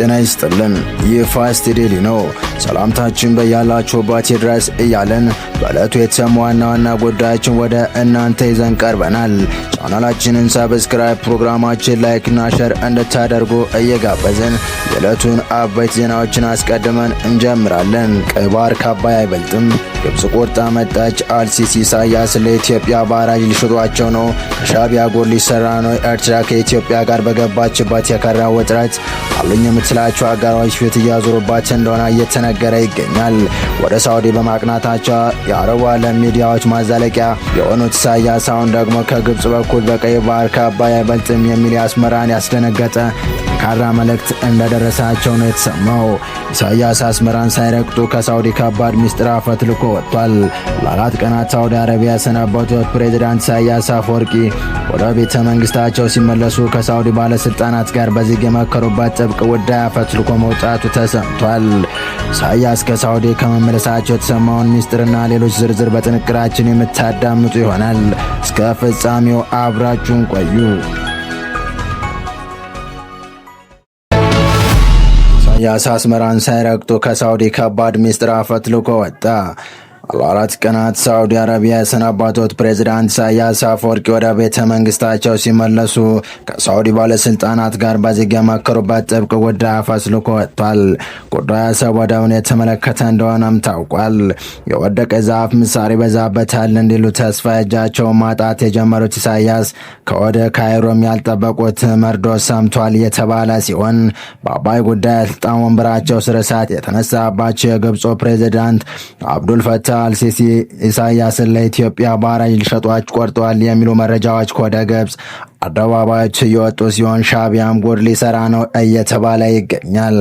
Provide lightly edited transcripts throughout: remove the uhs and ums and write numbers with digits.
ጤና ይስጥልን። ይህ ፋስት ዴሊ ነው። ሰላምታችን በያላችሁበት ይድረስ እያለን በዕለቱ የተሰሙ ዋና ዋና ጉዳዮችን ወደ እናንተ ይዘን ቀርበናል። ቻናላችንን ሰብስክራይብ፣ ፕሮግራማችን ላይክ እና ሼር እንድታደርጉ እየጋበዝን የዕለቱን አበይት ዜናዎችን አስቀድመን እንጀምራለን። ቀይ ባህር ከአባይ አይበልጥም። ግብጽ ቆርጣ መጣች። አልሲሲ ኢሳያስ ለኢትዮጵያ ባራጅ ሊሸጧቸው ነው። ከሻዕቢያ ጎን ሊሰራ ነው። ኤርትራ ከኢትዮጵያ ጋር በገባችበት የከራ ውጥረት አሉኝ የምትላቸው አጋሮች ፊት እያዞሩባት እንደሆነ እየተነገረ ይገኛል። ወደ ሳውዲ በማቅናታቸው የአረቡ ዓለም ሚዲያዎች ማዛለቂያ የሆኑት ኢሳያስ አሁን ደግሞ ከግብጽ በኩል በቀይ ባህር ከአባይ አይበልጥም የሚል አስመራን ያስደነገጠ ጠንካራ መልእክት እንደደረሳቸው ነው የተሰማው። ኢሳያስ አስመራን ሳይረግጡ ከሳውዲ ከባድ ሚስጥር አፈትልኮ ወጥቷል። ለአራት ቀናት ሳውዲ አረቢያ የሰነበቱት ፕሬዝዳንት ኢሳያስ አፈወርቂ ወደ ቤተ መንግስታቸው ሲመለሱ ከሳውዲ ባለስልጣናት ጋር በዝግ የመከሩበት ጥብቅ ጉዳይ አፈትልኮ መውጣቱ ተሰምቷል። ኢሳያስ ከሳውዲ ከመመለሳቸው የተሰማውን ሚስጥርና ሌሎች ዝርዝር በጥንቅራችን የምታዳምጡ ይሆናል። እስከ ፍጻሜው አብራችሁን ቆዩ። ኢሳያስ አስመራን ሳይረግጡ ከሳውዲ ከባድ ሚስጥር አፈትልኮ ወጣ። ለአራት ቀናት ሳውዲ አረቢያ የሰነበቱት ፕሬዝዳንት ኢሳያስ አፈወርቂ ወደ ቤተ መንግስታቸው ሲመለሱ ከሳውዲ ባለስልጣናት ጋር በዝግ የመከሩበት ጥብቅ ጉዳይ አፈትልኮ ወጥቷል። ጉዳዩ አሰብ ወደብን የተመለከተ እንደሆነም ታውቋል። የወደቀ ዛፍ ምሳር ይበዛበታል እንዲሉ ተስፋ እጃቸውን ማጣት የጀመሩት ኢሳያስ ከወደ ካይሮም ያልጠበቁት መርዶ ሰምቷል የተባለ ሲሆን በአባይ ጉዳይ የስልጣን ወንበራቸው ስር እሳት የተነሳባቸው የግብፁ ፕሬዝዳንት አብዱልፈታህ አልሲሲ ኢሳያስን ለኢትዮጵያ ባራጅ ሊሸጧቸው ቆርጠዋል የሚሉ መረጃዎች ወደ ግብጽ አደባባዮች እየወጡ ሲሆን ሻዕቢያም ጉድ ሊሰራ ነው እየተባለ ይገኛል።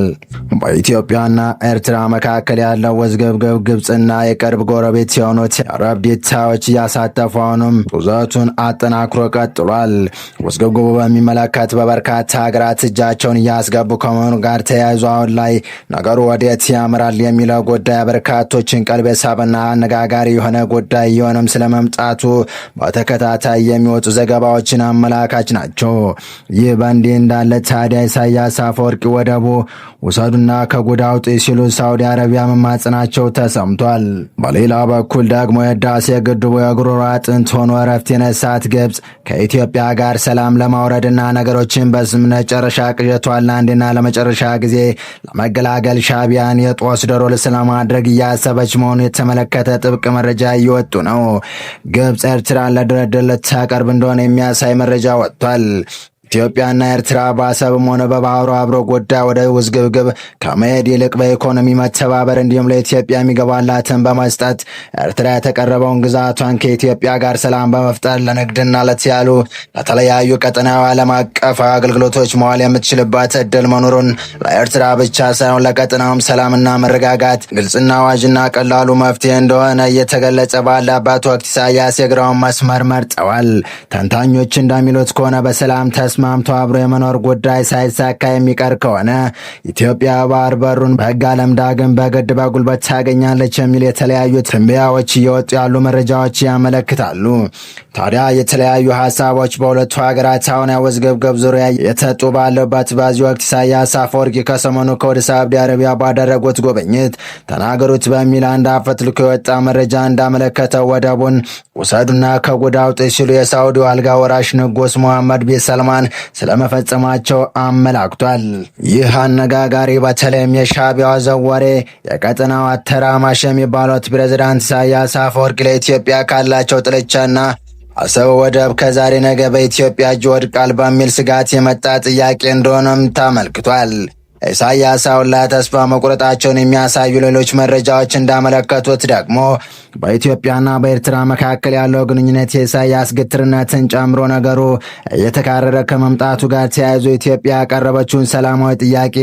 በኢትዮጵያና ኤርትራ መካከል ያለው ውዝግብግብ ግብጽና የቅርብ ጎረቤት የሆኑት የአረብ ዴታዎች እያሳተፉ አሁንም ውጥረቱን አጠናክሮ ቀጥሏል። ውዝግብግቡ በሚመለከት በበርካታ ሀገራት እጃቸውን እያስገቡ ከመሆኑ ጋር ተያይዞ አሁን ላይ ነገሩ ወዴት ያምራል የሚለው ጉዳይ በርካቶችን ቀልብ ሳበና አነጋጋሪ የሆነ ጉዳይ የሆነም ስለመምጣቱ በተከታታይ የሚወጡ ዘገባዎችን አመላካች ናቸው። ይህ በእንዲህ እንዳለ ታዲያ ኢሳያስ አፈወርቂ ወደቡ ውሰዱና ከጉድ አውጡ ሲሉ ሳውዲ አረቢያ መማጸናቸው ተሰምቷል። በሌላ በኩል ደግሞ የህዳሴ ግድቡ የጉሮሮ አጥንት ሆኖ እረፍት የነሳት ግብጽ ከኢትዮጵያ ጋር ሰላም ለማውረድና ነገሮችን በስምምነት ጨረሻ ቅዠቷን ለአንድና ለመጨረሻ ጊዜ ለመገላገል ሻዕቢያን የጦስ ዶሮ ለማድረግ እያሰበች መሆኑን የተመለከተ ጥብቅ መረጃ እየወጡ ነው። ግብጽ ኤርትራን ለድርድር ልታቀርብ እንደሆነ የሚያሳይ መረጃ ወጥቷል። ኢትዮጵያና ኤርትራ በአሰብም ሆነ በባህሩ አብሮ ጉዳይ ወደ ውዝግብግብ ከመሄድ ይልቅ በኢኮኖሚ መተባበር እንዲሁም ለኢትዮጵያ የሚገባላትን በመስጠት ኤርትራ የተቀረበውን ግዛቷን ከኢትዮጵያ ጋር ሰላም በመፍጠር ለንግድና ለተለያዩ ቀጠናዊ ዓለም አቀፍ አገልግሎቶች መዋል የምትችልበት እድል መኖሩን ለኤርትራ ብቻ ሳይሆን ለቀጠናውም ሰላምና መረጋጋት ግልጽና አዋጅና ቀላሉ መፍትሄ እንደሆነ እየተገለጸ ባለበት ወቅት ኢሳያስ የግራውን መስመር መርጠዋል። ተንታኞች እንደሚሉት ከሆነ በሰላም ተስማምቶ አብሮ የመኖር ጉዳይ ሳይሳካ የሚቀር ከሆነ ኢትዮጵያ ባህር በሩን በሕግ ዓለም ዳግም በግድ በጉልበት ታገኛለች የሚል የተለያዩ ትንበያዎች እየወጡ ያሉ መረጃዎች ያመለክታሉ። ታዲያ የተለያዩ ሀሳቦች በሁለቱ ሀገራት አሁን ውዝግብግብ ዙሪያ የተጡ ባለበት በዚህ ወቅት ኢሳያስ አፈወርቂ ከሰሞኑ ከወደ ሳውዲ አረቢያ ባደረጉት ጉብኝት ተናገሩት በሚል አንድ አፈትልኮ የወጣ መረጃ እንዳመለከተው ወደቡን ውሰዱና ከጉድ አውጡ ሲሉ የሳውዲው አልጋ ወራሽ ንጉስ ሙሐመድ ቢን ሰልማን ስለመፈጸማቸው አመላክቷል። ይህ አነጋጋሪ በተለይም የሻዕቢያው ዘዋሬ የቀጠናው አተራማሽ የሚባሉት ፕሬዝዳንት ኢሳያስ አፈወርቂ ለኢትዮጵያ ካላቸው ጥላቻና አሰብ ወደብ ከዛሬ ነገ በኢትዮጵያ እጅ ወድቃል በሚል ስጋት የመጣ ጥያቄ እንደሆነም ተመልክቷል። ኢሳያስ አሁን ላይ ተስፋ መቁረጣቸውን የሚያሳዩ ሌሎች መረጃዎች እንዳመለከቱት ደግሞ በኢትዮጵያና በኤርትራ መካከል ያለው ግንኙነት የኢሳያስ ግትርነትን ጨምሮ ነገሩ እየተካረረ ከመምጣቱ ጋር ተያይዞ ኢትዮጵያ ያቀረበችውን ሰላማዊ ጥያቄ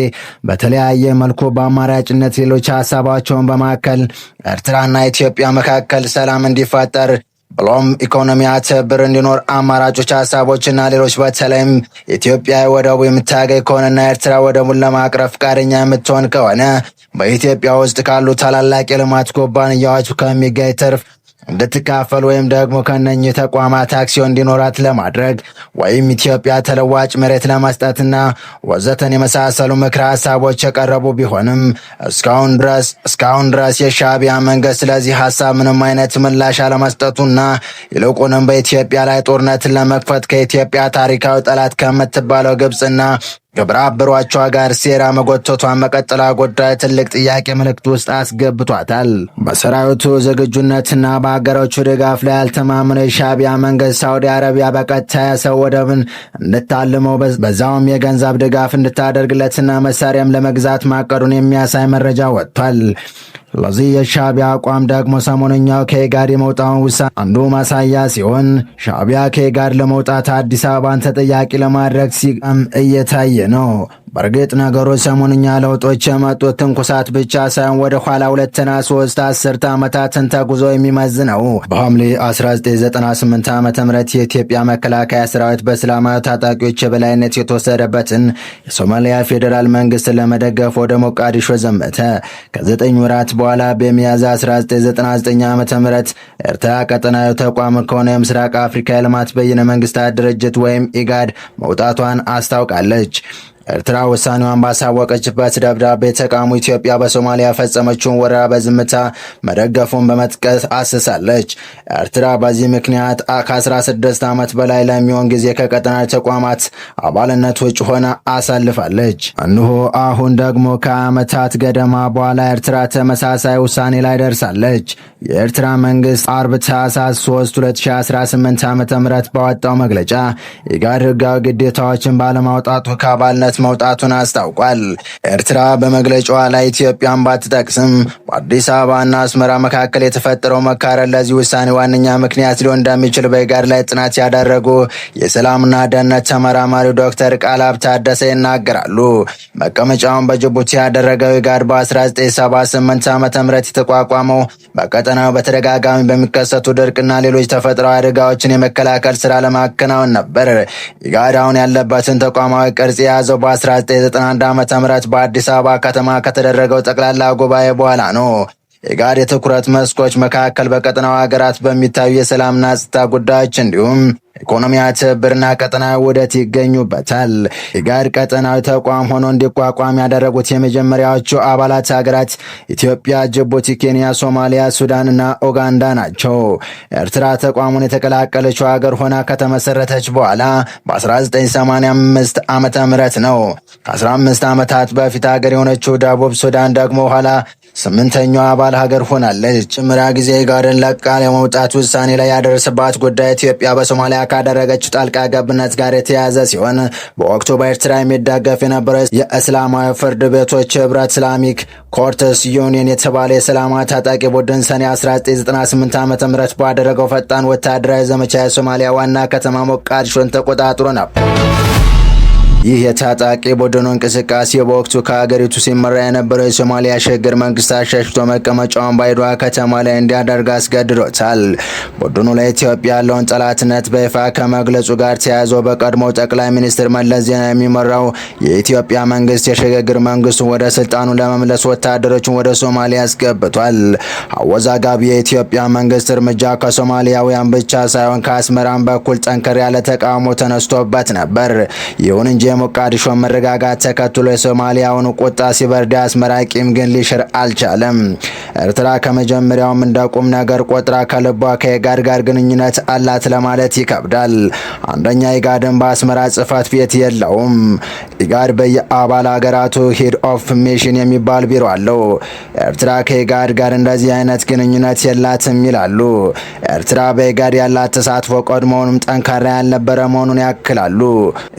በተለያየ መልኩ በአማራጭነት ሌሎች ሀሳባቸውን በማከል ኤርትራና ኢትዮጵያ መካከል ሰላም እንዲፈጠር ብሎም ኢኮኖሚ ትብብር እንዲኖር አማራጮች ሀሳቦችና ሌሎች በተለይም ኢትዮጵያ ወደቡ የምታገኝ ከሆነና ኤርትራ ወደቡን ለማቅረብ ፈቃደኛ የምትሆን ከሆነ በኢትዮጵያ ውስጥ ካሉ ታላላቅ የልማት ኩባንያዎች ከሚገኝ ትርፍ እንድትካፈል ወይም ደግሞ ከነኚህ ተቋማት አክሲዮን እንዲኖራት ለማድረግ ወይም ኢትዮጵያ ተለዋጭ መሬት ለመስጠትና ወዘተን የመሳሰሉ ምክረ ሀሳቦች የቀረቡ ቢሆንም እስካሁን ድረስ የሻዕቢያ መንግስት ስለዚህ ሀሳብ ምንም አይነት ምላሽ አለመስጠቱና ይልቁንም በኢትዮጵያ ላይ ጦርነትን ለመክፈት ከኢትዮጵያ ታሪካዊ ጠላት ከምትባለው ግብፅና ግብረ አበሮቿ ጋር ሴራ መጎተቷን መቀጠላ ጉዳይ ትልቅ ጥያቄ ምልክት ውስጥ አስገብቷታል። በሰራዊቱ ዝግጁነትና በሀገሮቹ ድጋፍ ላይ ያልተማመነው የሻዕቢያ መንግስት ሳውዲ አረቢያ በቀጥታ የአሰብ ወደብን እንድታልመው በዛውም የገንዘብ ድጋፍ እንድታደርግለትና መሳሪያም ለመግዛት ማቀዱን የሚያሳይ መረጃ ወጥቷል። ስለዚህ የሻዕቢያ አቋም ደግሞ ሰሞነኛው ከኢጋድ የመውጣውን ውሳኔ አንዱ ማሳያ ሲሆን ሻዕቢያ ከኢጋድ ለመውጣት አዲስ አበባን ተጠያቂ ለማድረግ ሲቀም እየታየ ነው። በእርግጥ ነገሮች ሰሞንኛ ለውጦች የመጡት ትንኩሳት ብቻ ሳይሆን ወደ ኋላ 2ና 3 አስርተ ዓመታትን ተጉዞ የሚመዝነው በሐምሌ 1998 ዓ.ም የኢትዮጵያ መከላከያ ሰራዊት በእስላማዊ ታጣቂዎች የበላይነት የተወሰደበትን የሶማሊያ ፌዴራል መንግስት ለመደገፍ ወደ ሞቃዲሾ ዘመተ። ከ9 ወራት በኋላ በሚያዝያ 1999 ዓ.ም ኤርትራ ቀጠናዊ ተቋም ከሆነ የምስራቅ አፍሪካ የልማት በይነ መንግስታት ድርጅት ወይም ኢጋድ መውጣቷን አስታውቃለች። ኤርትራ ውሳኔዋን ባሳወቀችበት ደብዳቤ ተቃውሞ ኢትዮጵያ በሶማሊያ ፈጸመችውን ወረራ በዝምታ መደገፉን በመጥቀስ አስሳለች። ኤርትራ በዚህ ምክንያት ከ16 ዓመት በላይ ለሚሆን ጊዜ ከቀጠናዊ ተቋማት አባልነት ውጭ ሆና አሳልፋለች። እንሆ አሁን ደግሞ ከዓመታት ገደማ በኋላ ኤርትራ ተመሳሳይ ውሳኔ ላይ ደርሳለች። የኤርትራ መንግስት አርብ ታኅሳስ 3 2018 ዓ.ም ባወጣው መግለጫ ኢጋድ ህጋዊ ግዴታዎችን ባለማውጣቱ ከአባልነት መውጣቱን አስታውቋል። ኤርትራ በመግለጫዋ ላይ ኢትዮጵያን ባትጠቅስም በአዲስ አበባና አስመራ መካከል የተፈጠረው መካረር ለዚህ ውሳኔ ዋነኛ ምክንያት ሊሆን እንደሚችል በኢጋድ ላይ ጥናት ያደረጉ የሰላምና ደህንነት ተመራማሪው ዶክተር ቃላብ ታደሰ ይናገራሉ። መቀመጫውን በጅቡቲ ያደረገው ኢጋድ በ1978 ዓ.ም የተቋቋመው በቀጠናው በተደጋጋሚ በሚከሰቱ ድርቅና ሌሎች ተፈጥሯዊ አደጋዎችን የመከላከል ስራ ለማከናወን ነበር። ኢጋድ አሁን ያለበትን ተቋማዊ ቅርጽ የያዘው በ1991 ዓ.ም በአዲስ አበባ ከተማ ከተደረገው ጠቅላላ ጉባኤ በኋላ ነው። ኢጋድ የትኩረት መስኮች መካከል በቀጠናው ሀገራት በሚታዩ የሰላምና ጸጥታ ጉዳዮች እንዲሁም ኢኮኖሚያዊ ትብብርና ቀጠናዊ ውህደት ይገኙበታል። ኢጋድ ቀጠናዊ ተቋም ሆኖ እንዲቋቋም ያደረጉት የመጀመሪያዎቹ አባላት ሀገራት ኢትዮጵያ፣ ጅቡቲ፣ ኬንያ፣ ሶማሊያ፣ ሱዳንና ኡጋንዳ ናቸው። ኤርትራ ተቋሙን የተቀላቀለችው ሀገር ሆና ከተመሰረተች በኋላ በ1985 ዓ.ም ነው። ከ15 ዓመታት በፊት ሀገር የሆነችው ደቡብ ሱዳን ደግሞ ኋላ 8ኛው አባል ሀገር ሆናለች። ጭምራ ጊዜ ኢጋድን ለቃ የመውጣት ውሳኔ ላይ ያደረሰባት ጉዳይ ኢትዮጵያ በሶማሊያ ካደረገችው ጣልቃ ገብነት ጋር የተያያዘ ሲሆን በወቅቱ በኤርትራ የሚደገፍ የነበረው የእስላማዊ ፍርድ ቤቶች ህብረት ኢስላሚክ ኮርትስ ዩኒየን የተባለ የእስላማዊ ታጣቂ ቡድን ሰኔ 1998 ዓ.ም ባደረገው ፈጣን ወታደራዊ ዘመቻ የሶማሊያ ዋና ከተማ ሞቃዲሾን ተቆጣጥሮ ነበር። ይህ የታጣቂ ቡድኑ እንቅስቃሴ በወቅቱ ከሀገሪቱ ሲመራ የነበረው የሶማሊያ ሽግግር መንግስት አሸሽቶ መቀመጫውን ባይዶዋ ከተማ ላይ እንዲያደርግ አስገድዶታል። ቡድኑ ለኢትዮጵያ ያለውን ጠላትነት በይፋ ከመግለጹ ጋር ተያይዞ በቀድሞው ጠቅላይ ሚኒስትር መለስ ዜናዊ የሚመራው የኢትዮጵያ መንግስት የሽግግር መንግስቱን ወደ ስልጣኑ ለመመለስ ወታደሮችን ወደ ሶማሊያ አስገብቷል። አወዛጋቢ የኢትዮጵያ መንግስት እርምጃ ከሶማሊያውያን ብቻ ሳይሆን ከአስመራም በኩል ጠንከር ያለ ተቃውሞ ተነስቶበት ነበር። ይሁን እንጂ የሞቃዲሾ መረጋጋት ተከትሎ የሶማሊያውን ቁጣ ሲበርድ አስመራ ቂም ግን ሊሽር አልቻለም። ኤርትራ ከመጀመሪያውም እንደ ቁም ነገር ቆጥራ ከልቧ ከኢጋድ ጋር ግንኙነት አላት ለማለት ይከብዳል። አንደኛ ኢጋድን በአስመራ ጽህፈት ቤት የለውም። ኢጋድ በየአባል ሀገራቱ ሄድ ኦፍ ሚሽን የሚባል ቢሮ አለው። ኤርትራ ከኢጋድ ጋር እንደዚህ አይነት ግንኙነት የላትም ይላሉ። ኤርትራ በኢጋድ ያላት ተሳትፎ ቀድሞውንም ጠንካራ ያልነበረ መሆኑን ያክላሉ።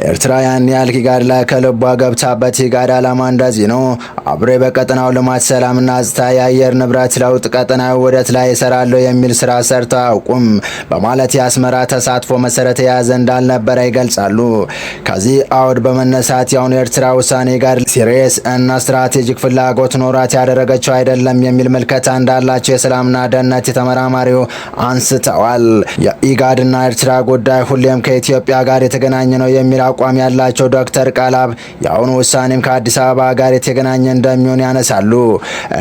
ኤርትራ ያን ያህል ኢጋድ ላይ ከልቧ ገብታበት ኢጋድ ዓላማ እንደዚህ ነው፣ አብሬ በቀጠናው ልማት፣ ሰላምና ጸጥታ፣ የአየር ንብረት ለውጥ፣ ቀጠናዊ ውህደት ላይ ይሰራለሁ የሚል ስራ ሰርተው አያውቁም በማለት የአስመራ ተሳትፎ መሰረት የያዘ እንዳልነበረ ይገልጻሉ። ከዚህ አውድ በመነሳት ያሁኑ ኤርትራ ውሳኔ ጋር ሲሪየስ እና ስትራቴጂክ ፍላጎት ኖራት ያደረገችው አይደለም የሚል ምልከታ እንዳላቸው የሰላምና ደህንነት ተመራማሪው አንስተዋል። የኢጋድና ኤርትራ ጉዳይ ሁሌም ከኢትዮጵያ ጋር የተገናኘ ነው የሚል አቋም ያላቸው ዶክተር ቃላብ የአሁኑ ውሳኔም ከአዲስ አበባ ጋር የተገናኘ እንደሚሆን ያነሳሉ።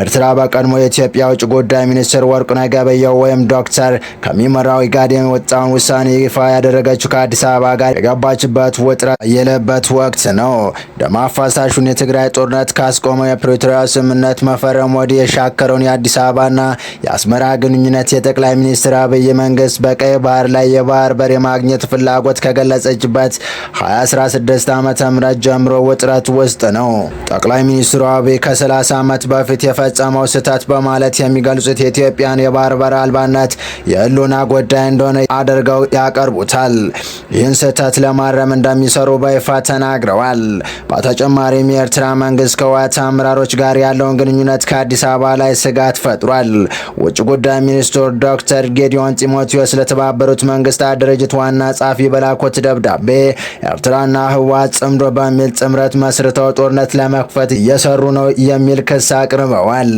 ኤርትራ በቀድሞ የኢትዮጵያ ውጭ ጉዳይ ሚኒስትር ወርቅነህ ገበየሁ ወይም ዶክተር ከሚመራው ኢጋድ የወጣውን ውሳኔ ይፋ ያደረገችው ከአዲስ አበባ ጋር የገባችበት ውጥረት የለበት ወቅት ነው። ደም አፋሳሹን የትግራይ ጦርነት ካስቆመው የፕሪቶሪያ ስምምነት መፈረም ወዲህ የሻከረውን የአዲስ አበባና የአስመራ ግንኙነት የጠቅላይ ሚኒስትር አብይ መንግስት በቀይ ባህር ላይ የባህር በር የማግኘት ፍላጎት ከገለጸችበት 2016 ዓ.ም ጀምሮ ውጥረት ውስጥ ነው። ጠቅላይ ሚኒስትሩ አብይ ከ30 ዓመት በፊት የፈጸመው ስህተት በማለት የሚገልጹት የኢትዮጵያን የባህር በር አልባነት የህልውና ጉዳይ እንደሆነ አድርገው ያቀርቡታል። ይህን ስህተት ለማረም እንደሚሰሩ በይፋ ተናግረዋል። በተጨማሪም የኤርትራ መንግስት ከህወሓት አመራሮች ጋር ያለውን ግንኙነት ከአዲስ አበባ ላይ ስጋት ፈጥሯል። ውጭ ጉዳይ ሚኒስትር ዶክተር ጌዲዮን ጢሞቴዎስ ለተባበሩት መንግስታት ድርጅት ዋና ጸሐፊ በላኩት ደብዳቤ ኤርትራና ህወሓት ጽምዶ በሚል ጥምረት መስርተው ጦርነት ለመክፈት እየሰሩ ነው የሚል ክስ አቅርበዋል።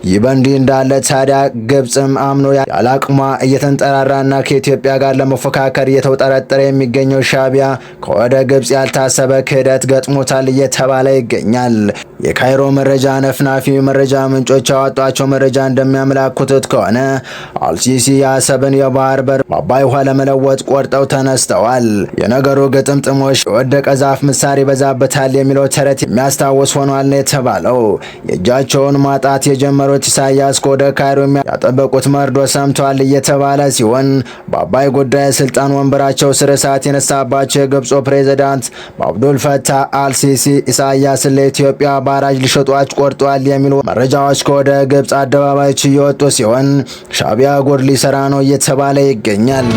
ይህ በእንዲህ እንዳለ ታዲያ ግብጽም አምኖ ያለ አቅሟ እየተንጠራራና ከኢትዮጵያ ጋር ለመፎካከር እየተውጠረጠረ የሚገኘው ሻዕቢያ ከወደ ግብጽ ያልታሰበ ክህደት ገጥሞታል እየተባለ ይገኛል። የካይሮ መረጃ ነፍናፊ መረጃ ምንጮች ያወጧቸው መረጃ እንደሚያመላክቱት ከሆነ አልሲሲ የአሰብን የባህር በር በአባይ ውሃ ለመለወጥ ቆርጠው ተነስተዋል። የነገሩ ግጥምጥሞሽ የወደቀ ዛፍ ምሳር ይበዛበታል የሚለው ተረት የሚያስታውስ ሆኗል ነው የተባለው። የእጃቸውን ማጣት የጀመሩት ኢሳያስ ከወደ ካይሮ ያጠበቁት መርዶ ሰምቷል እየተባለ ሲሆን በአባይ ጉዳይ ስልጣን ወንበራቸው ስር እሳት የነሳባቸው የግብፁ ፕሬዝዳንት አብዱል ፈታህ አልሲሲ ኢሳያስን ለኢትዮጵያ ባራጅ ሊሸጧች ቆርጧል የሚሉ መረጃዎች ከወደ ግብፅ አደባባዮች እየወጡ ሲሆን ሻዕቢያ ጉድ ሊሰራ ነው እየተባለ ይገኛል።